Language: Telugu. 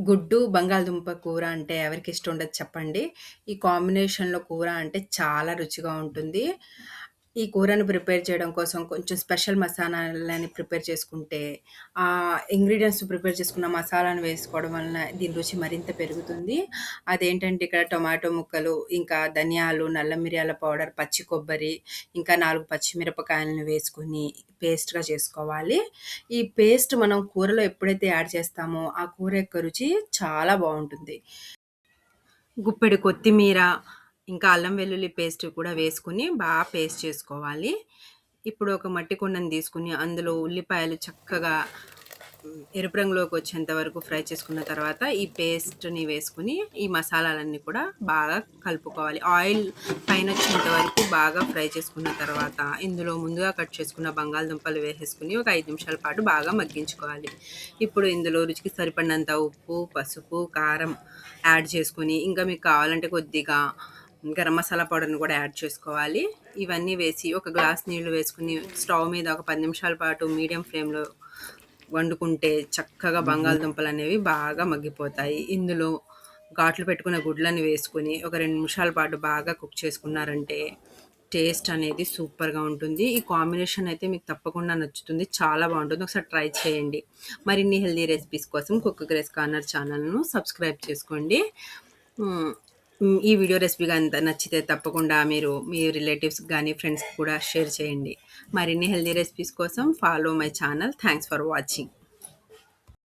గుడ్డు, బంగాళదుంప కూర అంటే ఎవరికిష్టం ఉండదు చెప్పండి. ఈ కాంబినేషన్‌లో కూర అంటే చాలా రుచిగా ఉంటుంది. ఈ కూరను ప్రిపేర్ చేయడం కోసం కొంచెం స్పెషల్ మసాలాలని ప్రిపేర్ చేసుకుంటే, ఇంగ్రీడియెంట్స్ ప్రిపేర్ చేసుకున్న మసాలాను వేసుకోవడం వలన దీని రుచి మరింత పెరుగుతుంది. అదేంటంటే ఇక్కడ టొమాటో ముక్కలు, ఇంకా ధనియాలు, నల్ల మిరియాల పౌడర్, పచ్చి కొబ్బరి, ఇంకా 4 పచ్చిమిరపకాయలను వేసుకొని పేస్ట్‌గా చేసుకోవాలి. ఈ పేస్ట్ మనం కూరలో ఎప్పుడైతే యాడ్ చేస్తామో, ఆ కూర యొక్క రుచి చాలా బావుంటుంది. గుప్పెడు కొత్తిమీర, ఇంకా అల్లం వెల్లుల్లి పేస్ట్ కూడా వేసుకొని పేస్ట్ చేసుకోవాలి. ఇప్పుడు ఒక మట్టి కుండను తీసుకొని అందులో ఉల్లిపాయలు చక్కగా ఎరుపు రంగులోకి వచ్చేంత వరకు ఫ్రై చేసుకున్న తర్వాత ఈ పేస్ట్‌ని వేసుకొని ఈ మసాలాలన్నీ కూడా బాగా కలుపుకోవాలి. ఆయిల్ పైనొచ్చేంత వరకు బాగా ఫ్రై చేసుకున్న తర్వాత ఇందులో ముందుగా కట్ చేసుకున్న బంగాళదుంపలు వేసేసుకొని ఒక 5 నిమిషాల పాటు బాగా మగ్గించుకోవాలి. ఇప్పుడు ఇందులో రుచికి సరిపడినంత ఉప్పు, పసుపు, కారం యాడ్ చేసుకొని ఇంకా మీకు కావాలంటే కొద్దిగా గరం మసాలా పౌడర్‌ని కూడా యాడ్ చేసుకోవాలి. ఇవన్నీ వేసి ఒక గ్లాస్ నీళ్లు వేసుకొని స్టవ్ మీద ఒక 10 నిమిషాల పాటు మీడియం ఫ్లేమ్‌లో వండుకుంటే చక్కగా బంగాళదుంపలనేవి బాగా మగ్గిపోతాయి. ఇందులో ఘాట్లు పెట్టుకున్న గుడ్లను వేసుకొని ఒక 2 నిమిషాల పాటు బాగా కుక్ చేసుకున్నారంటే టేస్ట్ అనేది సూపర్‌గా ఉంటుంది. ఈ కాంబినేషన్ అయితే మీకు తప్పకుండా నచ్చుతుంది. చాలా బావుంటుంది. ఒకసారి ట్రై చేయండి. మరిన్ని హెల్తీ రెసిపీస్ కోసం కుక్ గ్రేస్ కార్నర్ ఛానల్‌ను సబ్స్క్రైబ్ చేసుకోండి. హ్మ్. ఈ వీడియో రెసిపీ గనుక నచ్చితే తప్పకుండా మీరు మీ రిలేటివ్స్‌కి గానీ, ఫ్రెండ్స్‌కి కూడా షేర్ చేయండి. మరిన్ని హెల్తీ రెసిపీస్ కోసం follow my channel. Thanks for watching.